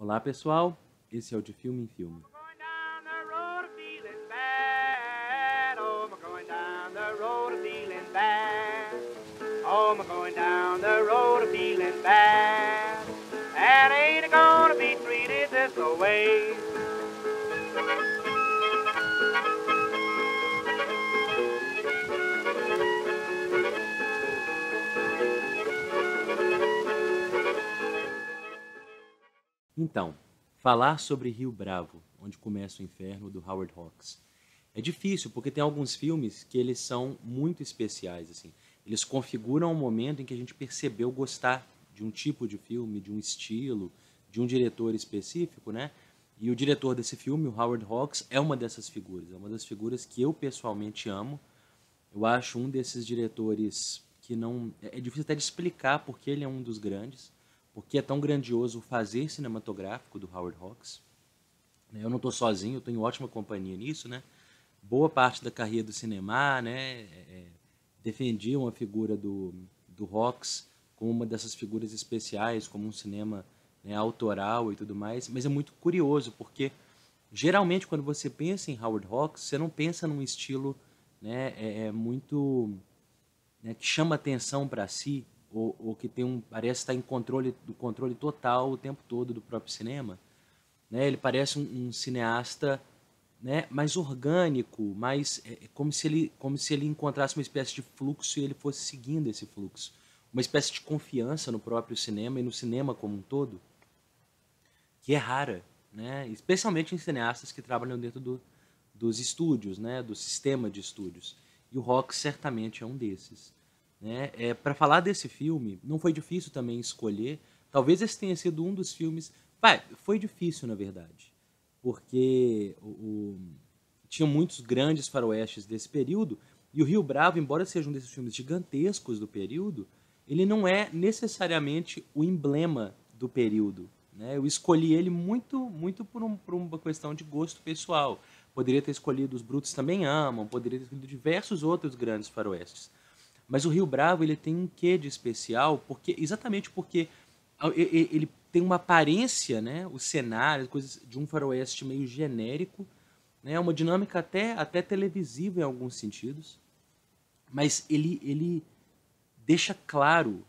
Olá, pessoal. Esse é o De Filme em Filme. Going down the road feeling bad. Oh, I'm going down the road feeling bad. Oh, I'm going down the road feeling bad. And ain't gonna be treated this way. Então, falar sobre Rio Bravo, Onde Começa o Inferno, do Howard Hawks. É difícil, porque tem alguns filmes que eles são muito especiais, assim. Eles configuram um momento em que a gente percebeu gostar de um tipo de filme, de um estilo, de um diretor específico, né? E o diretor desse filme, o Howard Hawks, é uma dessas figuras. É uma das figuras que eu pessoalmente amo. Eu acho um desses diretores que não... É difícil até de explicar porque ele é um dos grandes, porque é tão grandioso o fazer cinematográfico do Howard Hawks. Eu não estou sozinho, eu estou em ótima companhia nisso, né? Boa parte da carreira do cinema, né? Defendiam a figura do Hawks como uma dessas figuras especiais, como um cinema, né, autoral e tudo mais. Mas é muito curioso, porque geralmente quando você pensa em Howard Hawks, você não pensa num estilo, né, muito, né, que chama atenção para si, ou que tem parece estar em controle total o tempo todo do próprio cinema, né? Ele parece um cineasta, né, mais orgânico, mais como se ele encontrasse uma espécie de fluxo e ele fosse seguindo esse fluxo, uma espécie de confiança no próprio cinema e no cinema como um todo, que é rara, né? Especialmente em cineastas que trabalham dentro dos estúdios, né, do sistema de estúdios. E o Rock certamente é um desses, né? Para falar desse filme, não foi difícil também escolher. Talvez esse tenha sido um dos filmes. Foi difícil, na verdade, porque tinha muitos grandes faroestes desse período, e o Rio Bravo, embora seja um desses filmes gigantescos do período, ele não é necessariamente o emblema do período, né? Eu escolhi ele muito por uma questão de gosto pessoal. Poderia ter escolhido Os Brutos Também Amam, poderia ter escolhido diversos outros grandes faroestes. Mas o Rio Bravo ele tem um quê de especial, exatamente porque ele tem uma aparência, né, o cenário, coisas de um faroeste meio genérico, né, uma dinâmica até televisiva em alguns sentidos, mas ele deixa claro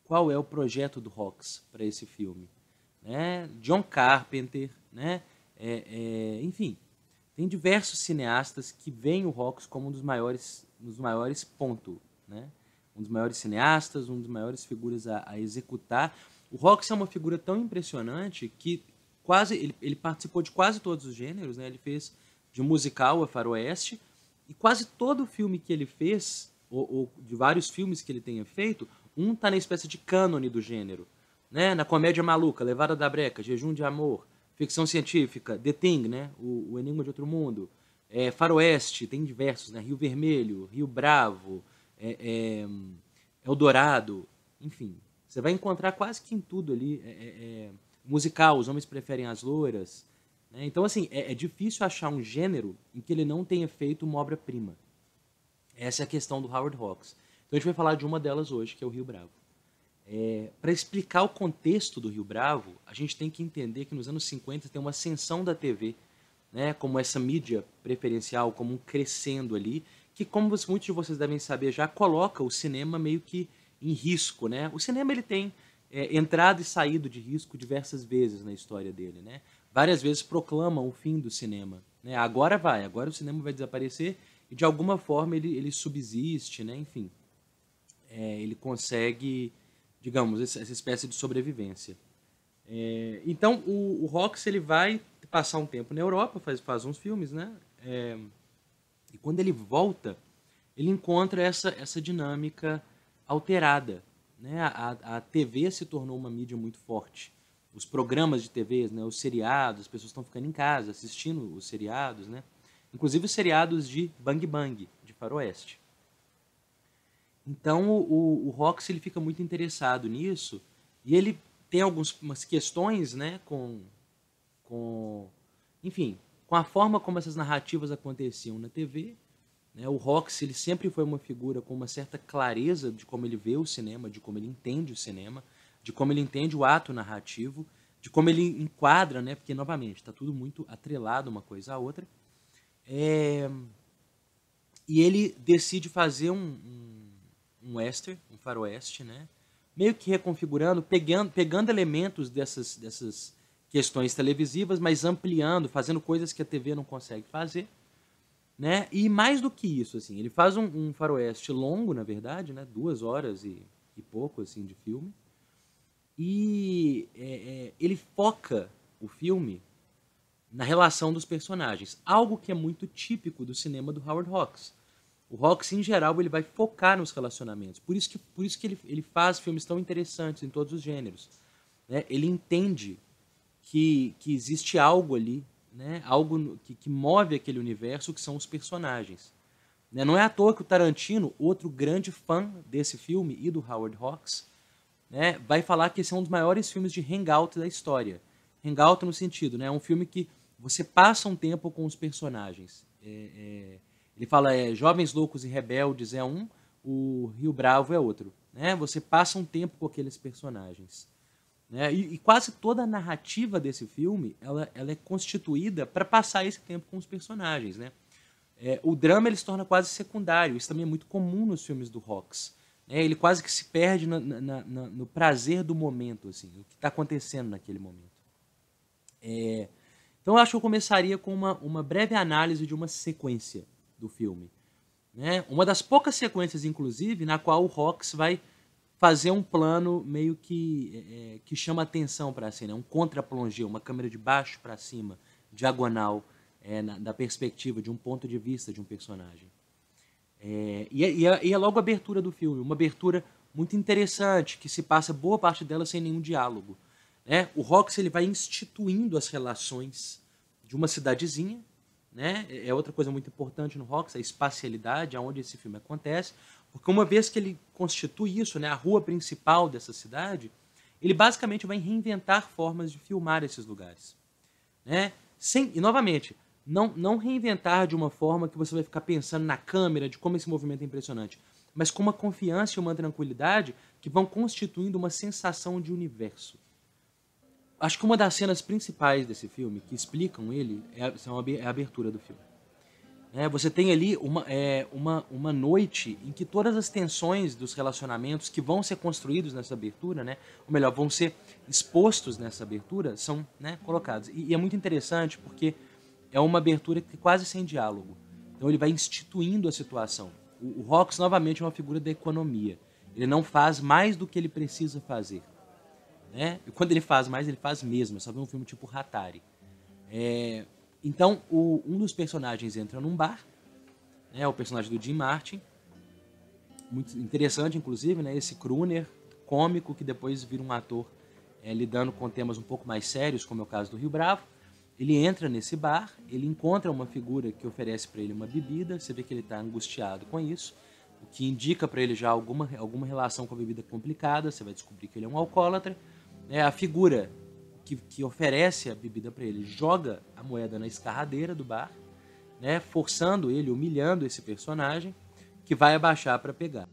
qual é o projeto do Hawks para esse filme, né? John Carpenter, né? Enfim, tem diversos cineastas que veem o Hawks como um dos maiores ponto, né? Um dos maiores cineastas, um dos maiores figuras a executar. O Hawks é uma figura tão impressionante que ele participou de quase todos os gêneros, né? Ele fez de musical a faroeste, e quase todo filme que ele fez, ou de vários filmes que ele tenha feito, um tá na espécie de cânone do gênero, né? Na Comédia Maluca, Levada da Breca, Jejum de Amor, ficção científica, The Thing, né? O Enigma de Outro Mundo, faroeste, tem diversos, né? Rio Vermelho, Rio Bravo, Eldorado, enfim. Você vai encontrar quase que em tudo ali. Musical, Os Homens Preferem as Loiras, né? Então, assim, é difícil achar um gênero em que ele não tenha feito uma obra-prima. Essa é a questão do Howard Hawks. Então a gente vai falar de uma delas hoje, que é o Rio Bravo. Para explicar o contexto do Rio Bravo, a gente tem que entender que nos anos 50 tem uma ascensão da TV, né, como essa mídia preferencial, como um crescendo ali, que, como muitos de vocês devem saber já, coloca o cinema meio que em risco, né? O cinema ele tem entrado e saído de risco diversas vezes na história dele, né? Várias vezes proclamam o fim do cinema, né? Agora o cinema vai desaparecer, e de alguma forma ele subsiste, né? Enfim, ele consegue, digamos, essa espécie de sobrevivência. Então o Rox ele vai passar um tempo na Europa, faz uns filmes, né? E quando ele volta, ele encontra essa dinâmica alterada, né? A TV se tornou uma mídia muito forte. Os programas de TV, né? Os seriados, as pessoas estão ficando em casa assistindo os seriados, né? Inclusive os seriados de Bang Bang, de Faroeste. Então o Rox ele fica muito interessado nisso, e ele tem algumas questões, né, enfim, com a forma como essas narrativas aconteciam na TV, né? O Rox ele sempre foi uma figura com uma certa clareza de como ele vê o cinema, de como ele entende o cinema, de como ele entende o ato narrativo, de como ele enquadra, né? Porque, novamente, está tudo muito atrelado uma coisa à outra. E ele decide fazer um western, um faroeste, né? Meio que reconfigurando, pegando elementos dessas questões televisivas, mas ampliando, fazendo coisas que a TV não consegue fazer, né? E mais do que isso, assim, ele faz um faroeste longo, na verdade, né? 2 horas e pouco, assim, de filme. E ele foca o filme na relação dos personagens, algo que é muito típico do cinema do Howard Hawks. O Hawks, em geral, ele vai focar nos relacionamentos. Por isso que ele faz filmes tão interessantes em todos os gêneros, né? Ele entende que existe algo ali, né? Algo que move aquele universo, que são os personagens. Né? Não é à toa que o Tarantino, outro grande fã desse filme e do Howard Hawks, né, vai falar que esse é um dos maiores filmes de hangout da história. Hangout no sentido, né, é um filme que você passa um tempo com os personagens. Ele fala, Jovens Loucos e Rebeldes é um, o Rio Bravo é outro. Né? Você passa um tempo com aqueles personagens. Né? E quase toda a narrativa desse filme ela é constituída para passar esse tempo com os personagens. Né? O drama ele se torna quase secundário. Isso também é muito comum nos filmes do Hawks. Ele quase que se perde no prazer do momento, assim, o que está acontecendo naquele momento. Então eu acho que eu começaria com uma breve análise de uma sequência do filme. Né? Uma das poucas sequências, inclusive, na qual o Hawks vai fazer um plano meio que chama atenção para a cena, um contraplongé, uma câmera de baixo para cima, diagonal, da perspectiva, de um ponto de vista de um personagem. E é logo a abertura do filme, uma abertura muito interessante, que se passa boa parte dela sem nenhum diálogo. Né? O Hawks ele vai instituindo as relações de uma cidadezinha, né? É outra coisa muito importante no Hawks, a espacialidade, aonde esse filme acontece, porque uma vez que ele constitui isso, né, a rua principal dessa cidade, ele basicamente vai reinventar formas de filmar esses lugares. Né? E, novamente, não reinventar de uma forma que você vai ficar pensando na câmera, de como esse movimento é impressionante, mas com uma confiança e uma tranquilidade que vão constituindo uma sensação de universo. Acho que uma das cenas principais desse filme, que explicam ele, é a abertura do filme. Você tem ali uma noite em que todas as tensões dos relacionamentos que vão ser construídos nessa abertura, né, ou melhor, vão ser expostos nessa abertura, são, né, colocados. E é muito interessante porque é uma abertura que quase sem diálogo. Então ele vai instituindo a situação. O Hawks, novamente, é uma figura da economia. Ele não faz mais do que ele precisa fazer. Né? E quando ele faz mais, ele faz mesmo. É só ver um filme tipo Hatari. Então, um dos personagens entra num bar, né? O personagem do Jim Martin. Muito interessante, inclusive, né? Esse crooner cômico que depois vira um ator lidando com temas um pouco mais sérios, como é o caso do Rio Bravo. Ele entra nesse bar, ele encontra uma figura que oferece para ele uma bebida, você vê que ele está angustiado com isso, o que indica para ele já alguma relação com a bebida complicada, você vai descobrir que ele é um alcoólatra. A figura que oferece a bebida para ele joga a moeda na escarradeira do bar, né, forçando ele, humilhando esse personagem, que vai abaixar para pegar.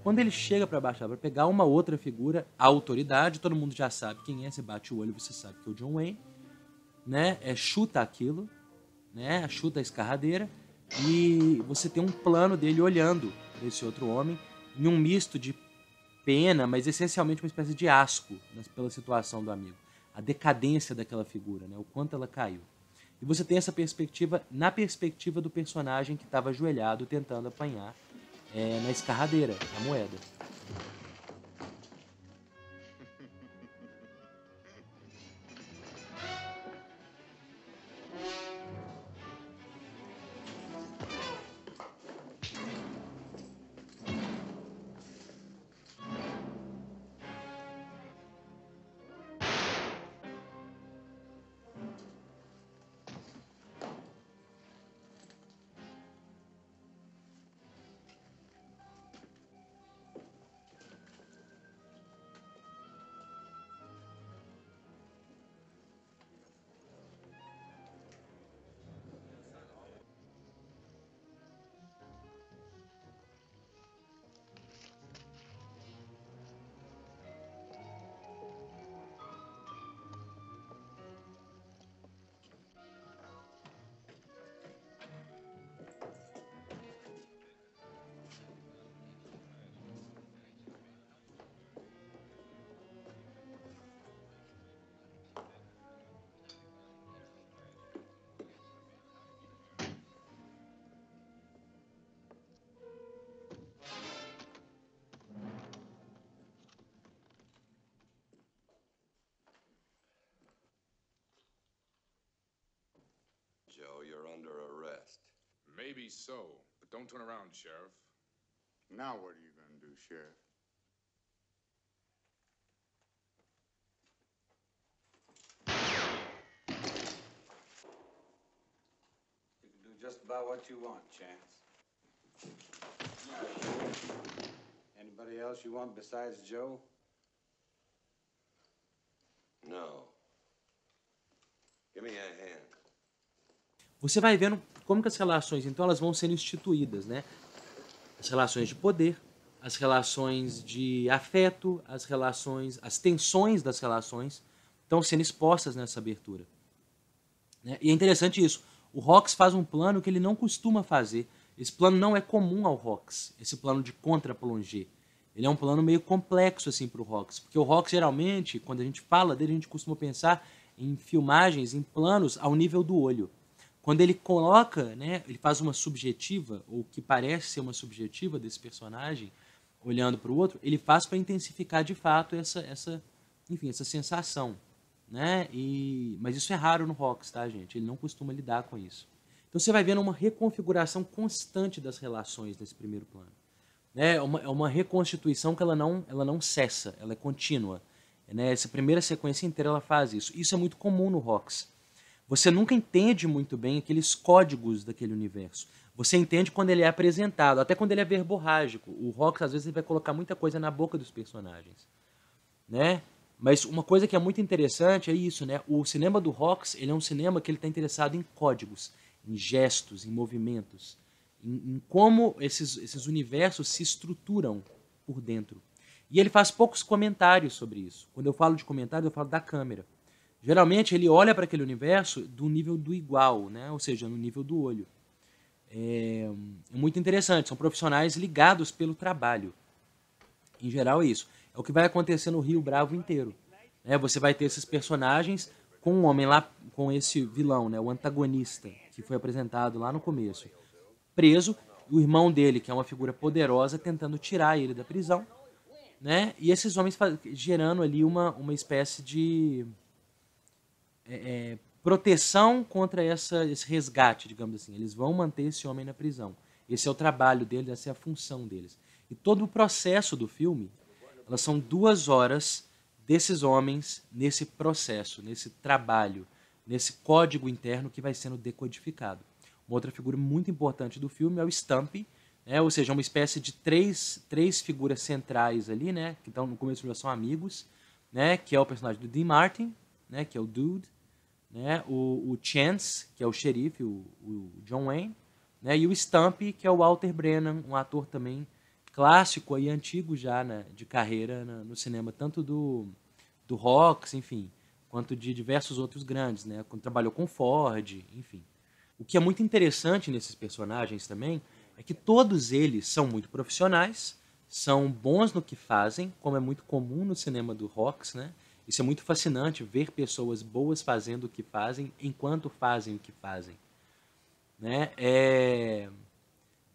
Quando ele chega para baixar para pegar uma outra figura, a autoridade, todo mundo já sabe quem é, você bate o olho, você sabe que é o John Wayne, né? Chuta aquilo, né? Chuta a escarradeira e você tem um plano dele olhando para esse outro homem em um misto de pena, mas essencialmente uma espécie de asco, né, pela situação do amigo, a decadência daquela figura, né? O quanto ela caiu. E você tem essa perspectiva na perspectiva do personagem que estava ajoelhado tentando apanhar na escarradeira, a moeda. Joe. You're under arrest. Maybe so, but don't turn around, Sheriff. Now what are you going to do, Sheriff? You can do just about what you want, Chance. Anybody else you want besides Joe? No. Give me a hand. Você vai vendo como que as relações, então, elas vão sendo instituídas, né? As relações de poder, as relações de afeto, as tensões das relações estão sendo expostas nessa abertura, né? E é interessante isso. O Hawks faz um plano que ele não costuma fazer. Esse plano não é comum ao Hawks, esse plano de contra-plongée. Ele é um plano meio complexo assim para o Hawks, porque o Hawks geralmente, quando a gente fala dele, a gente costuma pensar em filmagens, em planos ao nível do olho. Quando ele coloca, né, ele faz uma subjetiva, ou que parece ser uma subjetiva desse personagem, olhando para o outro, ele faz para intensificar de fato essa sensação, né? Mas isso é raro no Hawks, tá, gente? Ele não costuma lidar com isso. Então você vai vendo uma reconfiguração constante das relações nesse primeiro plano. É uma reconstituição que ela não cessa, ela é contínua. Né? Essa primeira sequência inteira ela faz isso. Isso é muito comum no Hawks. Você nunca entende muito bem aqueles códigos daquele universo. Você entende quando ele é apresentado, até quando ele é verborrágico. O Hawks, às vezes, ele vai colocar muita coisa na boca dos personagens, né? Mas uma coisa que é muito interessante é isso, né? O cinema do Hawks, ele é um cinema que ele está interessado em códigos, em gestos, em movimentos, em como esses universos se estruturam por dentro. E ele faz poucos comentários sobre isso. Quando eu falo de comentário, eu falo da câmera. Geralmente ele olha para aquele universo do nível do igual, né? Ou seja, no nível do olho. É muito interessante, são profissionais ligados pelo trabalho. Em geral é isso. É o que vai acontecer no Rio Bravo inteiro. Você vai ter esses personagens com um homem lá, com esse vilão, né? O antagonista, que foi apresentado lá no começo, preso, o irmão dele, que é uma figura poderosa, tentando tirar ele da prisão, né? E esses homens gerando ali uma espécie de proteção contra esse resgate, digamos assim. Eles vão manter esse homem na prisão. Esse é o trabalho deles, essa é a função deles. E todo o processo do filme, elas são 2 horas desses homens nesse processo, nesse trabalho, nesse código interno que vai sendo decodificado. Uma outra figura muito importante do filme é o Stumpy, né? Ou seja, uma espécie de três figuras centrais ali, né? Que estão no começo já são amigos, né? Que é o personagem do Dean Martin, né? Que é o Dude, né? O Chance, que é o xerife, o John Wayne, né? E o Stumpy, que é o Walter Brennan, um ator também clássico e antigo já, né, de carreira no cinema, tanto do Hawks, enfim, quanto de diversos outros grandes, né? Quando trabalhou com Ford, enfim. O que é muito interessante nesses personagens também é que todos eles são muito profissionais, são bons no que fazem, como é muito comum no cinema do Hawks, né? Isso é muito fascinante, ver pessoas boas fazendo o que fazem enquanto fazem o que fazem, né?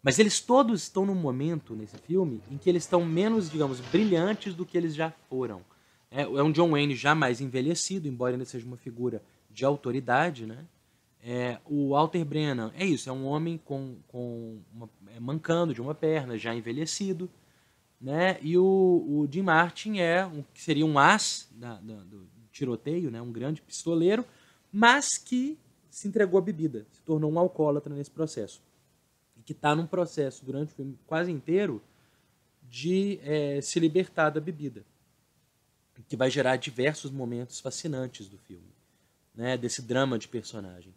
Mas eles todos estão num momento nesse filme em que eles estão menos, digamos, brilhantes do que eles já foram. É um John Wayne já mais envelhecido, embora ainda seja uma figura de autoridade, né? O Walter Brennan é isso, é um homem mancando de uma perna, já envelhecido, né? E o Dean Martin que seria um as do tiroteio, né? Um grande pistoleiro, mas que se entregou à bebida, se tornou um alcoólatra nesse processo. E que está num processo, durante o filme quase inteiro, de se libertar da bebida. Que vai gerar diversos momentos fascinantes do filme, né? Desse drama de personagem.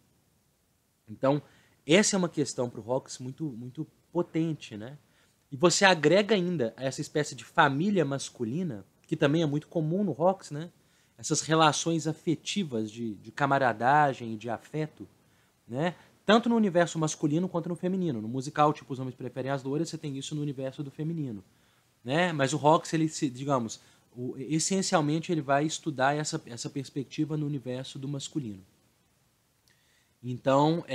Então, essa é uma questão para o Hawks muito, muito potente, né? E você agrega ainda essa espécie de família masculina, que também é muito comum no Hawks, né? Essas relações afetivas de camaradagem e de afeto, né? Tanto no universo masculino quanto no feminino. No musical, tipo Os Homens Preferem as Loiras, você tem isso no universo do feminino, né? Mas o Hawks, essencialmente, ele vai estudar essa perspectiva no universo do masculino. Então,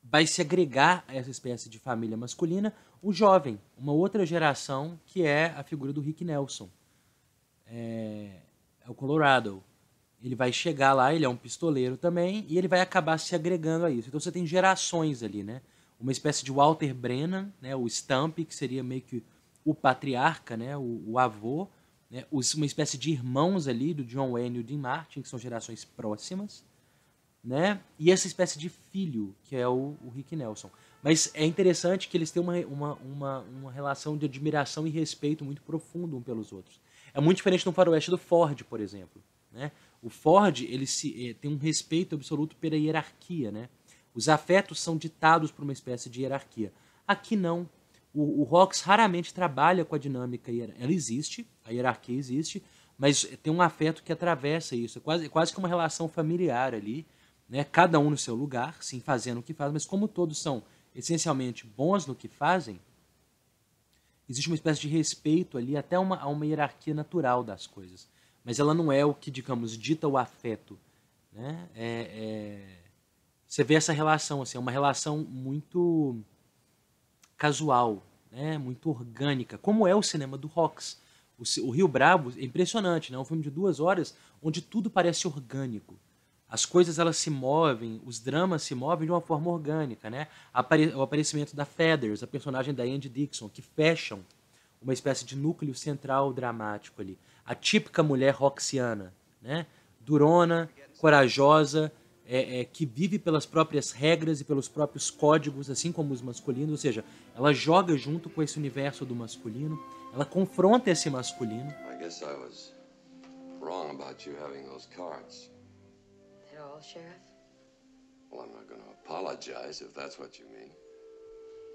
vai se agregar a essa espécie de família masculina o jovem, uma outra geração, que é a figura do Rick Nelson. É o Colorado, ele vai chegar lá, ele é um pistoleiro também, e ele vai acabar se agregando a isso. Então você tem gerações ali, né? Uma espécie de Walter Brennan, né? O Stump, que seria meio que o patriarca, né? O avô, né? Uma espécie de irmãos ali do John Wayne e o Dean Martin, que são gerações próximas, né? E essa espécie de filho, que é o Rick Nelson. Mas é interessante que eles têm uma relação de admiração e respeito muito profundo um pelos outros. É muito diferente no faroeste do Ford, por exemplo, né? O Ford, ele tem um respeito absoluto pela hierarquia, né? Os afetos são ditados por uma espécie de hierarquia. Aqui não. O Hawks raramente trabalha com a dinâmica. Ela existe, a hierarquia existe, mas tem um afeto que atravessa isso. É quase que uma relação familiar ali, né? Cada um no seu lugar, sim, fazendo o que faz, mas como todos são essencialmente bons no que fazem, existe uma espécie de respeito ali, até a uma hierarquia natural das coisas. Mas ela não é o que, digamos, dita o afeto, né? Você vê essa relação, assim, é uma relação muito casual, né? Muito orgânica, como é o cinema do Hawks. O Rio Bravo é impressionante, né? É um filme de 2 horas onde tudo parece orgânico. As coisas elas se movem, os dramas se movem de uma forma orgânica, né? O aparecimento da Feathers, a personagem da Andy Dixon, que fecham uma espécie de núcleo central dramático ali. A típica mulher roxiana, né? Durona, corajosa, que vive pelas próprias regras e pelos próprios códigos, assim como os masculinos, ou seja, ela joga junto com esse universo do masculino, ela confronta esse masculino. I guess I was wrong about you having those cards. That all, Sheriff? Well, I'm not going to apologize if that's what you mean.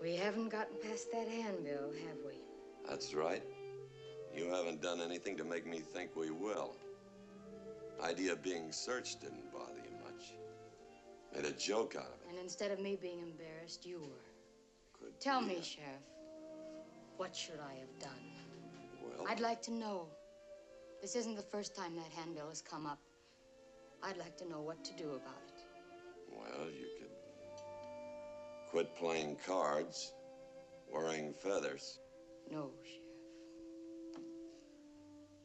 We haven't gotten past that handbill, have we? That's right. You haven't done anything to make me think we will. Idea of being searched didn't bother you much. Made a joke out of it. And instead of me being embarrassed, you were. Could Tell be. me, Sheriff, what should I have done? Well, I'd like to know. This isn't the first time that handbill has come up. I'd like to know what to do about it. well, you could quit playing cards, wearing feathers. No, Sheriff.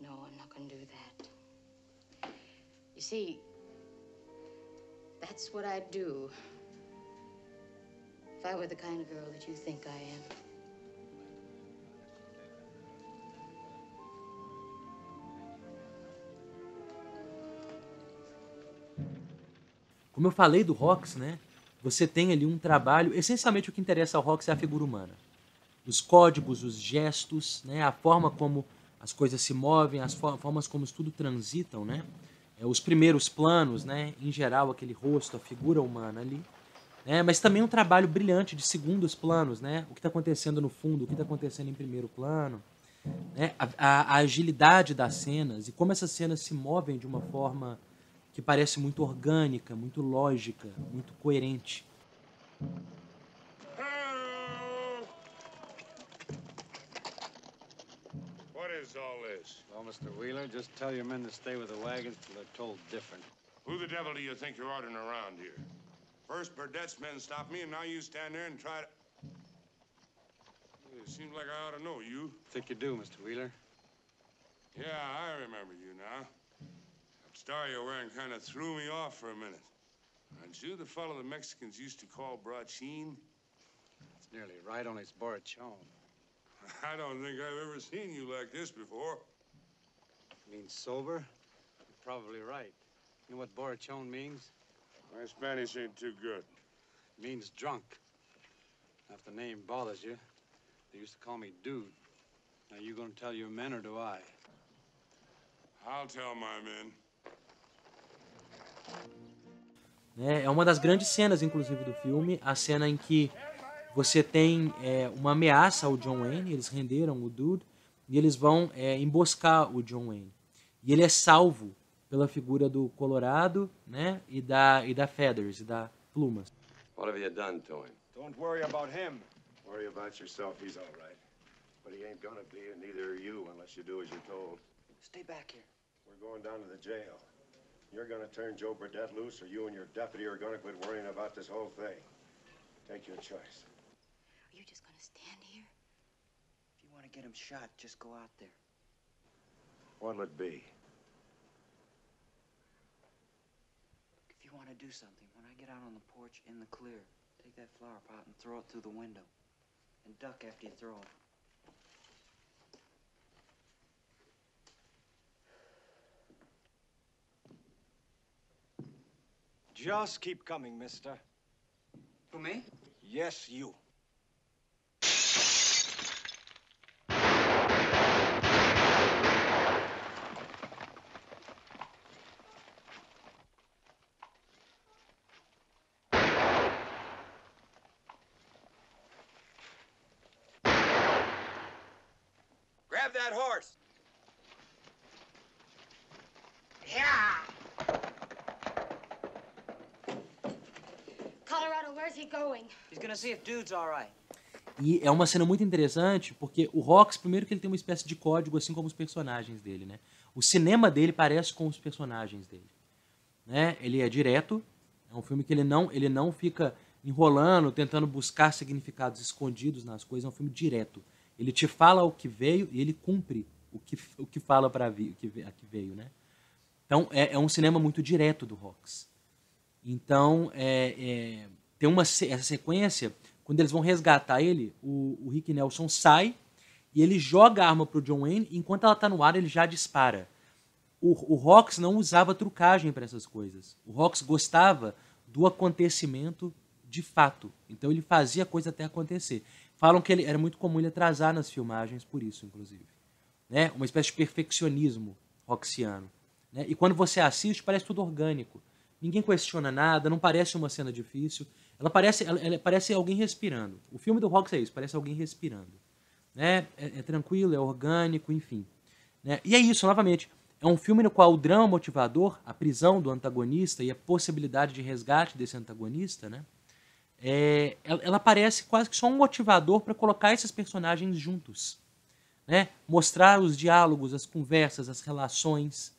No, I'm not going to do that. You see, that's what I'd do if I were the kind of girl that you think I am. Como eu falei do Hawks, né? Você tem ali um trabalho. Essencialmente o que interessa ao Hawks é a figura humana. Os códigos, os gestos, né? A forma como as coisas se movem, as formas como tudo transitam, né? Os primeiros planos, né? Em geral, aquele rosto, a figura humana ali. Né? Mas também um trabalho brilhante de segundos planos, né? O que está acontecendo no fundo, o que está acontecendo em primeiro plano. Né? A agilidade das cenas e como essas cenas se movem de uma forma que parece muito orgânica, muito lógica, muito coerente. What is all this? Well, Mr. Wheeler, just tell your men to stay with the wagons till they're told different. Who the devil do you think you're ordering around here? First, Burdett's men stopped me, and now you stand there and try to... It seems like I ought to know you. Think you do, Mr. Wheeler? Yeah, I remember you now. That star you're wearing kind of threw me off for a minute. Aren't you the fellow the Mexicans used to call Brachín? It's nearly right, only it's Borachon. I don't think I've ever seen you like this before. Means sober? You're probably right. You know what Borachon means? My Spanish ain't too good. It means drunk. Now, if the name bothers you, they used to call me Dude. Now, you gonna tell your men, or do I? I'll tell my men. É uma das grandes cenas, inclusive, do filme, a cena em que você tem uma ameaça ao John Wayne, eles renderam o Dude, e eles vão emboscar o John Wayne. E ele é salvo pela figura do Colorado, né, e da Feathers, e da Plumas. What have you done to him? Don't worry about him. Worry about yourself, he's all right. But he ain't gonna be, and neither are you unless you do as you're told. Stay back here. We're going down to the jail. You're gonna turn Joe Burdett loose, or you and your deputy are gonna quit worrying about this whole thing. Take your choice. Are you just gonna stand here? If you want to get him shot, just go out there. What'll it be? you want to do something, when I get out on the porch in the clear, take that flower pot and throw it through the window. And duck after you throw it. Just keep coming, mister. Who, me? Yes, you. Grab that horse! Colorado, where's he going? He's gonna see if Dude's all right. E é uma cena muito interessante, porque o Rox, primeiro que ele tem uma espécie de código, assim como os personagens dele, né? O cinema dele parece com os personagens dele, né? Ele é direto, é um filme que ele não fica enrolando, tentando buscar significados escondidos nas coisas, é um filme direto. Ele te fala o que veio e ele cumpre o que fala para vir, o que veio, né? Então, é um cinema muito direto do Rox. Então, tem essa sequência, quando eles vão resgatar ele, o Rick Nelson sai e ele joga a arma pro John Wayne, e enquanto ela tá no ar, ele já dispara. O Rox não usava trucagem para essas coisas. O Rox gostava do acontecimento de fato. Então, ele fazia a coisa até acontecer. Falam que era muito comum ele atrasar nas filmagens, por isso, inclusive. Né? Uma espécie de perfeccionismo roxiano. Né? E quando você assiste, parece tudo orgânico. Ninguém questiona nada, não parece uma cena difícil. Ela parece alguém respirando. O filme do Rox é isso, parece alguém respirando. Né? É tranquilo, é orgânico, enfim. Né? E é isso, novamente. É um filme no qual o drama motivador, a prisão do antagonista e a possibilidade de resgate desse antagonista, né? Ela parece quase que só um motivador para colocar esses personagens juntos. Né? Mostrar os diálogos, as conversas, as relações.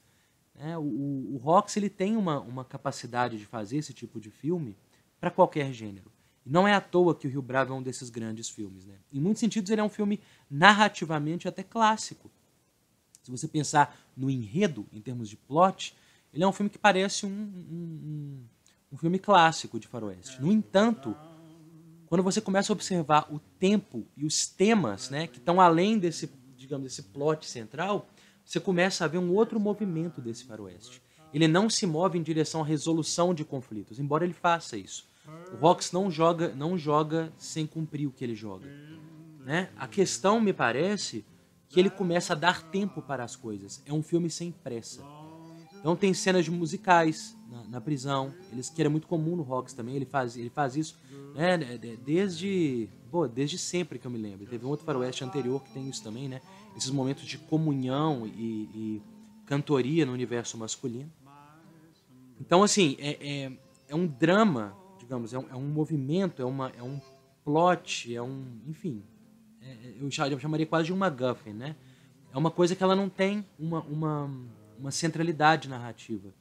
Né? O Rox ele tem uma capacidade de fazer esse tipo de filme para qualquer gênero. E não é à toa que o Rio Bravo é um desses grandes filmes. Né? Em muitos sentidos, ele é um filme narrativamente até clássico. Se você pensar no enredo, em termos de plot, ele é um filme que parece um filme clássico de faroeste. No entanto, quando você começa a observar o tempo e os temas, né, que estão além desse, digamos, desse plot central, você começa a ver um outro movimento desse faroeste. Ele não se move em direção à resolução de conflitos, embora ele faça isso. O Rox não joga sem cumprir o que ele joga. Né? A questão, me parece, que ele começa a dar tempo para as coisas. É um filme sem pressa. Então tem cenas de musicais na prisão, que era muito comum no Rox também, ele faz isso, né, desde sempre que eu me lembro. Teve um outro faroeste anterior que tem isso também, né? Esses momentos de comunhão e cantoria no universo masculino. Então, assim, é um drama, digamos, é um movimento, é um plot, enfim, eu chamaria quase de um MacGuffin, né? É uma coisa que ela não tem uma centralidade narrativa.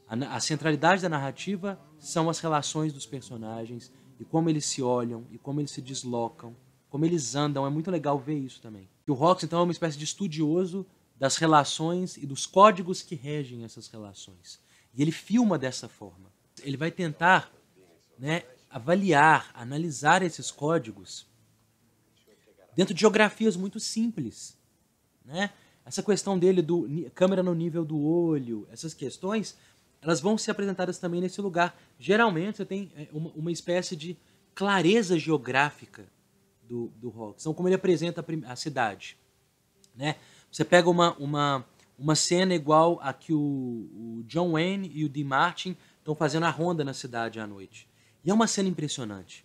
A centralidade da narrativa são as relações dos personagens e como eles se olham e como eles se deslocam, como eles andam. É muito legal ver isso também. E o Rox, então, é uma espécie de estudioso das relações e dos códigos que regem essas relações. E ele filma dessa forma. Ele vai tentar, né, avaliar, analisar esses códigos dentro de geografias muito simples. Né? Essa questão dele do câmera no nível do olho, essas questões, elas vão ser apresentadas também nesse lugar. Geralmente você tem uma espécie de clareza geográfica do Rox. Então, como ele apresenta a cidade. Né? Você pega uma cena igual a que o John Wayne e o Dean Martin estão fazendo a ronda na cidade à noite. E é uma cena impressionante.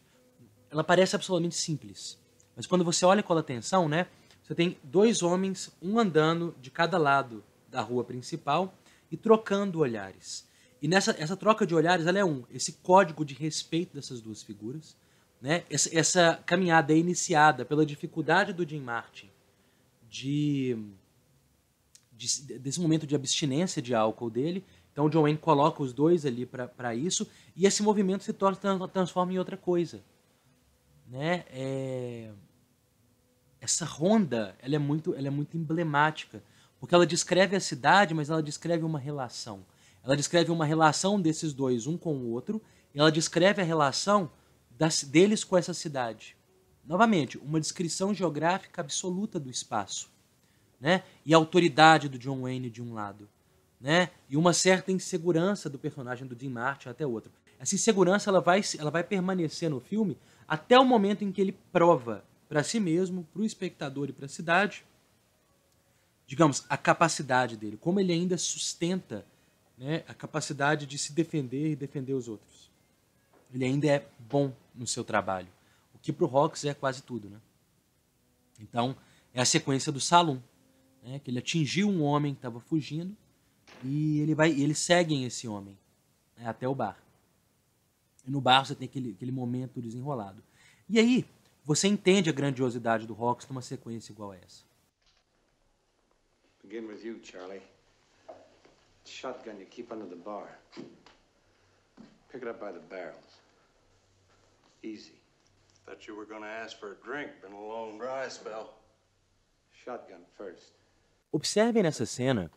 Ela parece absolutamente simples. Mas quando você olha com atenção, né, você tem dois homens, um andando de cada lado da rua principal e trocando olhares. E essa troca de olhares, ela é esse código de respeito dessas duas figuras. Né? Essa caminhada é iniciada pela dificuldade do Dean Martin desse momento de abstinência de álcool dele. Então o John Wayne coloca os dois ali para isso, e esse movimento se transforma em outra coisa. Né? Essa ronda ela é muito emblemática, porque ela descreve a cidade, mas ela descreve uma relação. Ela descreve uma relação desses dois, um com o outro, e ela descreve a relação deles com essa cidade. Novamente, uma descrição geográfica absoluta do espaço, né? E a autoridade do John Wayne de um lado, né? E uma certa insegurança do personagem do Dean Martin até outro. Essa insegurança ela vai permanecer no filme até o momento em que ele prova para si mesmo, para o espectador e para a cidade, digamos, a capacidade dele, como ele ainda sustenta, né, a capacidade de se defender e defender os outros. Ele ainda é bom no seu trabalho, o que para o Hawks é quase tudo, né? Então, é a sequência do Saloon, né, que ele atingiu um homem que estava fugindo e eles seguem esse homem, né, até o bar. E no bar você tem aquele momento desenrolado. E aí, você entende a grandiosidade do Hawks numa sequência igual a essa. Begin with you, Charlie. Shotgun you keep under the bar. Pick it up by the barrels. Easy. Thought you were gonna ask for a drink. Been a long dry spell. Shotgun first. Observem nessa cena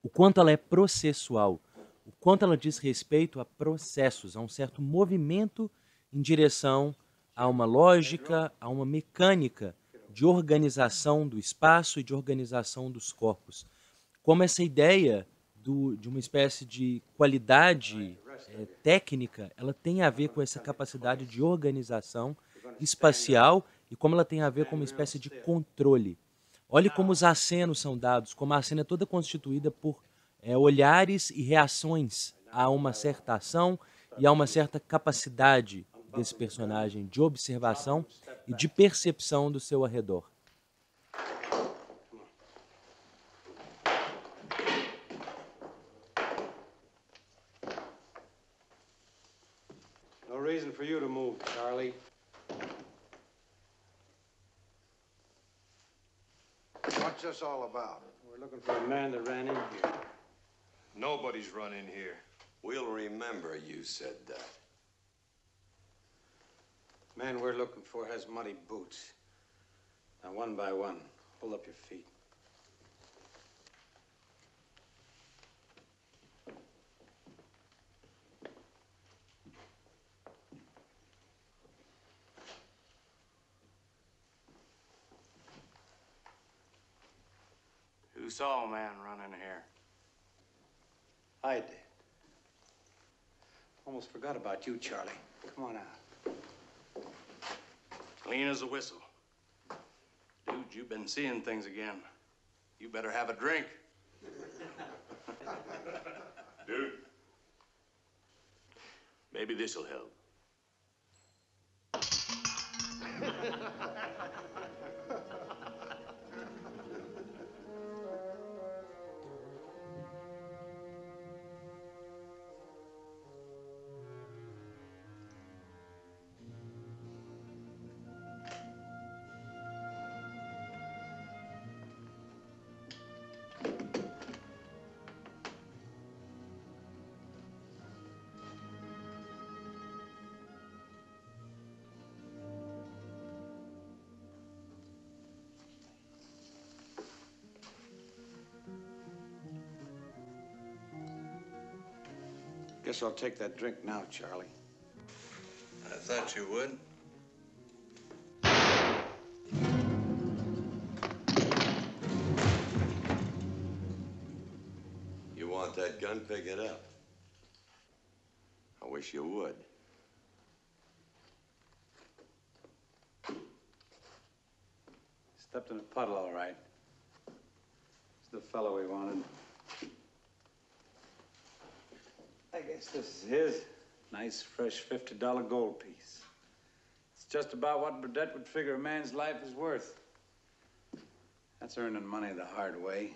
o quanto ela é processual, o quanto ela diz respeito a processos, a um certo movimento em direção a uma lógica, a uma mecânica de organização do espaço e de organização dos corpos. Como essa ideia de uma espécie de qualidade técnica, ela tem a ver com essa capacidade de organização espacial e como ela tem a ver com uma espécie de controle. Olhe como os acenos são dados, como a cena é toda constituída por olhares e reações a uma certa ação e a uma certa capacidade desse personagem de observação e de percepção do seu arredor. No reason for you to move, Charlie. What's this all about? We're looking for a man that ran in here. Nobody's run in here. We'll remember you said that. Man we're looking for has muddy boots. Now, one by one, hold up your feet. Who saw a man run in here? I did. Almost forgot about you, Charlie. Come on out. Clean as a whistle. Dude, you've been seeing things again. You better have a drink. Dude. Maybe this'll help. Guess I'll take that drink now, Charlie. I thought you would. You want that gun? Pick it up. I wish you would. Stepped in a puddle, all right. It's the fellow we wanted. I guess this is his. Nice, fresh $50 gold piece. It's just about what Burdett would figure a man's life is worth. That's earning money the hard way.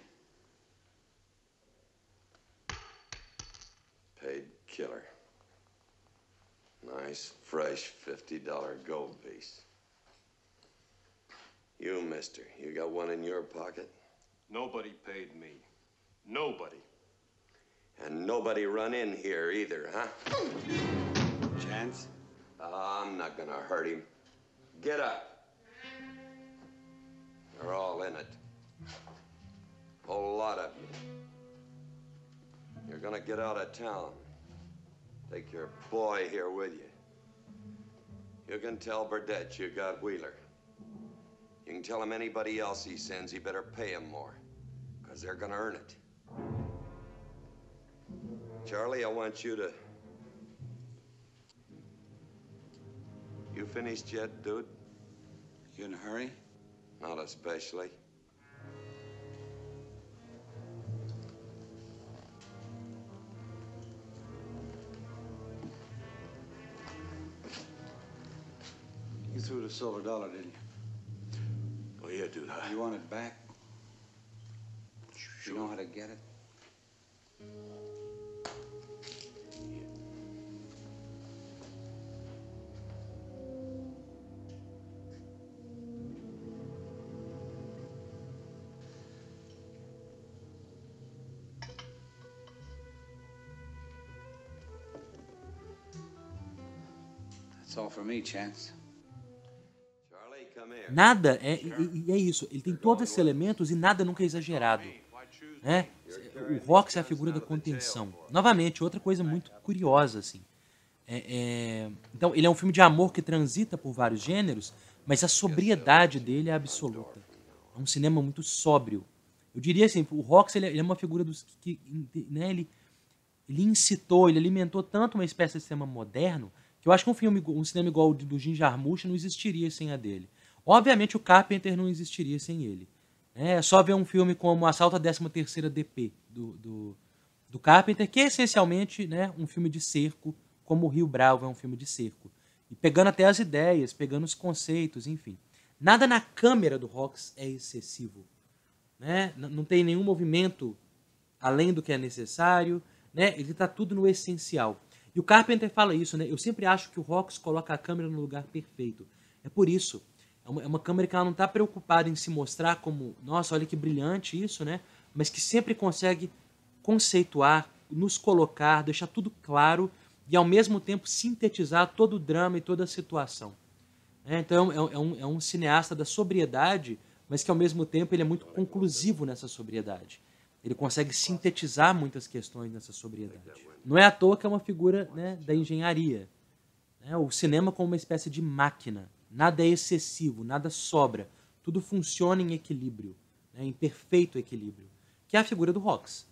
Paid killer. Nice, fresh $50 gold piece. You, mister, you got one in your pocket? Nobody paid me. Nobody. And nobody run in here either, huh? Chance? I'm not gonna hurt him. Get up. They're all in it. Whole lot of you. You're gonna get out of town. Take your boy here with you. You can tell Burdett you got Wheeler. You can tell him anybody else he sends, he better pay him more, because they're gonna earn it. Charlie, I want you to... You finished yet, dude? You in a hurry? Not especially. You threw the silver dollar, didn't you? Oh, yeah, dude. You want it back? Sure. You know how to get it? That's all for me, Chance. Charlie, come here. Nada é isso. Ele tem todos esses elementos e nada nunca é exagerado. Né? O Rox é a figura da contenção. Novamente, outra coisa muito curiosa, assim. Então, ele é um filme de amor que transita por vários gêneros, mas a sobriedade dele é absoluta. É um cinema muito sóbrio. Eu diria assim, o Rox ele é uma figura dos que né, ele incitou, ele alimentou tanto uma espécie de cinema moderno que eu acho que um cinema igual ao do Jim Jarmusch não existiria sem a dele. Obviamente o Carpenter não existiria sem ele. É só ver um filme como Assalto à 13ª DP do Carpenter, que é essencialmente, né, um filme de cerco, como o Rio Bravo é um filme de cerco. E pegando até as ideias, pegando os conceitos, enfim. Nada na câmera do Rox é excessivo. Né? Não tem nenhum movimento além do que é necessário. Né? Ele está tudo no essencial. E o Carpenter fala isso, né? Eu sempre acho que o Rox coloca a câmera no lugar perfeito. É por isso. É uma câmera que ela não está preocupada em se mostrar como, nossa, olha que brilhante isso, né? Mas que sempre consegue conceituar, nos colocar, deixar tudo claro e ao mesmo tempo sintetizar todo o drama e toda a situação. Então é um cineasta da sobriedade, mas que ao mesmo tempo ele é muito conclusivo nessa sobriedade. Ele consegue sintetizar muitas questões nessa sobriedade. Não é à toa que é uma figura, né, da engenharia. O cinema como uma espécie de máquina. Nada é excessivo, nada sobra. Tudo funciona em equilíbrio, né, em perfeito equilíbrio. Que é a figura do Rox.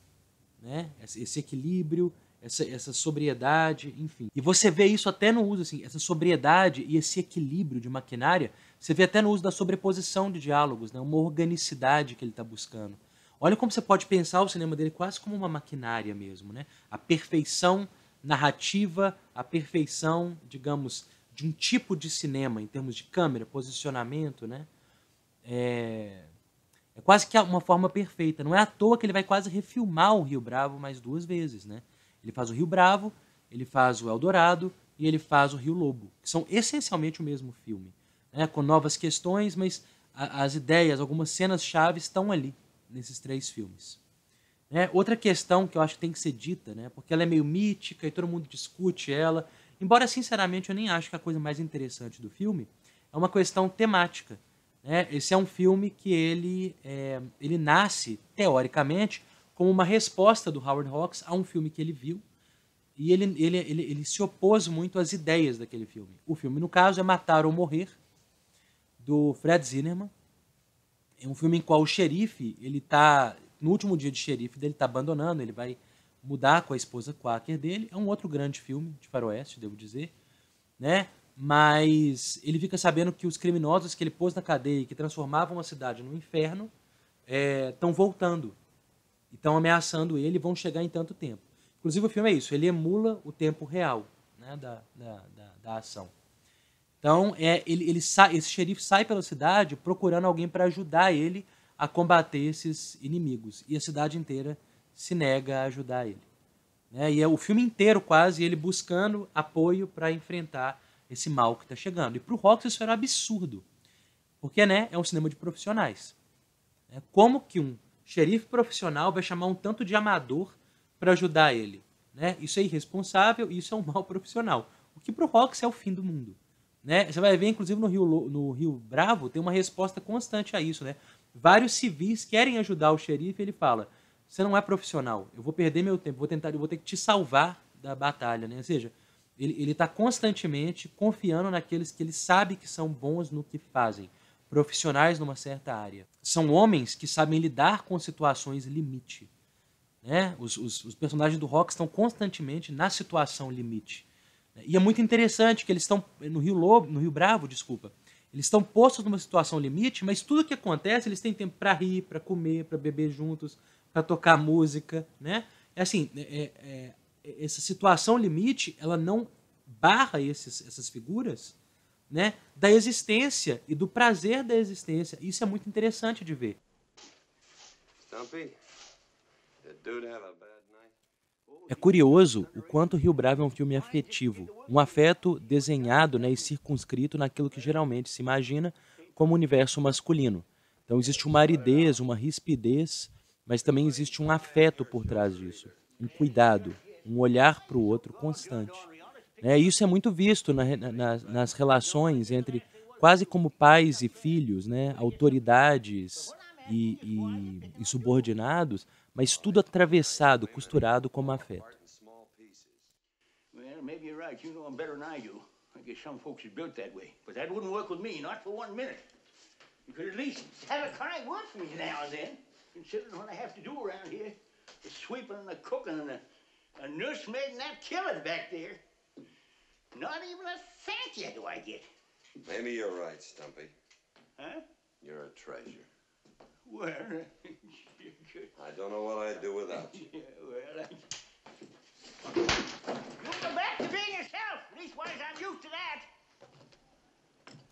Né? Esse equilíbrio, essa sobriedade, enfim. E você vê isso até no uso, assim, essa sobriedade e esse equilíbrio de maquinária, você vê até no uso da sobreposição de diálogos, né, uma organicidade que ele está buscando. Olha como você pode pensar o cinema dele quase como uma maquinária mesmo, né? A perfeição narrativa, a perfeição, digamos, de um tipo de cinema, em termos de câmera, posicionamento, né? É quase que uma forma perfeita. Não é à toa que ele vai quase refilmar o Rio Bravo mais 2 vezes, né? Ele faz o Rio Bravo, ele faz o Eldorado e ele faz o Rio Lobo, que são essencialmente o mesmo filme, né? Com novas questões, mas as ideias, algumas cenas-chave estão ali, nesses 3 filmes. Outra questão que eu acho que tem que ser dita, né, porque ela é meio mítica e todo mundo discute ela, embora, sinceramente, eu nem acho que a coisa mais interessante do filme é uma questão temática. Né? Esse é um filme que ele nasce, teoricamente, como uma resposta do Howard Hawks a um filme que ele viu, e ele se opôs muito às ideias daquele filme. O filme, no caso, é Matar ou Morrer, do Fred Zinnemann. É um filme em qual o xerife, ele está no último dia de xerife dele, está abandonando, ele vai mudar com a esposa quaker dele. É um outro grande filme de faroeste, devo dizer, né? Mas ele fica sabendo que os criminosos que ele pôs na cadeia e que transformavam a cidade num inferno estão voltando. E estão ameaçando ele e vão chegar em tanto tempo. Inclusive o filme é isso, ele emula o tempo real, né, da ação. Então, esse xerife sai pela cidade procurando alguém para ajudar ele a combater esses inimigos. E a cidade inteira se nega a ajudar ele. Né? E é o filme inteiro, quase, ele buscando apoio para enfrentar esse mal que está chegando. E para o Rox isso era um absurdo. Porque, né, é um cinema de profissionais. Como que um xerife profissional vai chamar um tanto de amador para ajudar ele? Né? Isso é irresponsável e isso é um mal profissional. O que para o Rox é o fim do mundo. Né? Você vai ver, inclusive, no Rio Bravo, tem uma resposta constante a isso. Né? Vários civis querem ajudar o xerife e ele fala, você não é profissional, eu vou perder meu tempo, eu vou ter que te salvar da batalha, né? Ou seja, ele está constantemente confiando naqueles que ele sabe que são bons no que fazem, profissionais numa certa área. São homens que sabem lidar com situações limite, né? Os personagens do Rock estão constantemente na situação limite. E é muito interessante que eles estão no Rio Bravo, desculpa. Eles estão postos numa situação limite, mas tudo que acontece, eles têm tempo para rir, para comer, para beber juntos, para tocar música, né? É assim, essa situação limite, ela não barra essas figuras, né, da existência e do prazer da existência. Isso é muito interessante de ver. Stumpy, the dude have a bad night? É curioso o quanto Rio Bravo é um filme afetivo, um afeto desenhado, né, e circunscrito naquilo que geralmente se imagina como universo masculino. Então existe uma aridez, uma rispidez, mas também existe um afeto por trás disso, um cuidado, um olhar para o outro constante. Isso é muito visto nas relações entre quase como pais e filhos, né, autoridades e subordinados, mas tudo atravessado, costurado como afeto. Well, maybe you're right. You know him better than I do. I guess some folks are built that way. But that wouldn't work with me, not for 1 minute. You could at least have a kind word for me now and then, considering what I have to do around here. The sweeping and the cooking and a nursemaid and that killing back there. Not even a thank you do I get. Maybe you're right, Stumpy. Huh? You're a treasure. Well, I don't know what I'd do without you. yeah, well, you go back to being yourself. Leastwise, I'm used to that.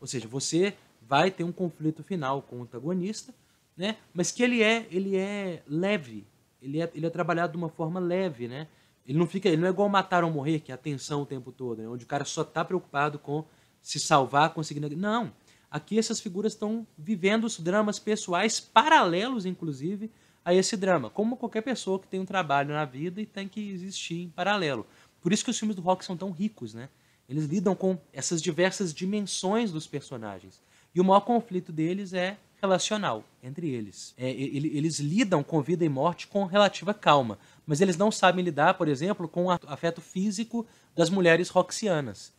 Ou seja, você vai ter um conflito final com o antagonista, né? Mas que ele é leve, ele é trabalhado de uma forma leve, né? Ele não é igual Matar ou Morrer, que é a tensão o tempo todo, né? Onde o cara só está preocupado com se salvar, conseguindo... Não, aqui essas figuras estão vivendo os dramas pessoais paralelos, inclusive, a esse drama, como qualquer pessoa que tem um trabalho na vida e tem que existir em paralelo. Por isso que os filmes do Rock são tão ricos, né? Eles lidam com essas diversas dimensões dos personagens. E o maior conflito deles é relacional entre eles. Eles lidam com vida e morte com relativa calma, mas eles não sabem lidar, por exemplo, com o afeto físico das mulheres roxianas.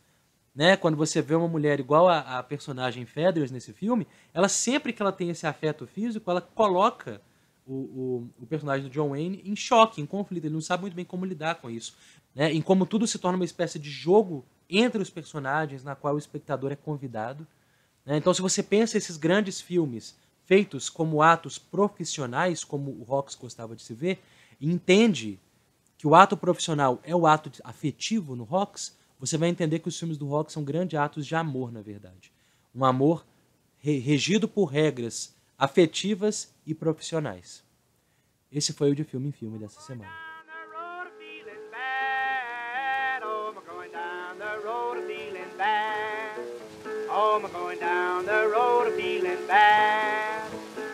Né? Quando você vê uma mulher igual a personagem Feathers nesse filme, ela sempre que ela tem esse afeto físico, ela coloca o personagem do John Wayne em choque, em conflito. Ele não sabe muito bem como lidar com isso. Né? Em como tudo se torna uma espécie de jogo entre os personagens, na qual o espectador é convidado. Então, se você pensa esses grandes filmes feitos como atos profissionais, como o Rox gostava de se ver, e entende que o ato profissional é o ato afetivo no Rox, você vai entender que os filmes do Rox são grandes atos de amor, na verdade. Um amor regido por regras afetivas e profissionais. Esse foi o De Filme em Filme dessa semana. Oh, I'm going down the road of feeling bad,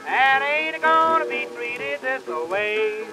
and ain't gonna be treated this way.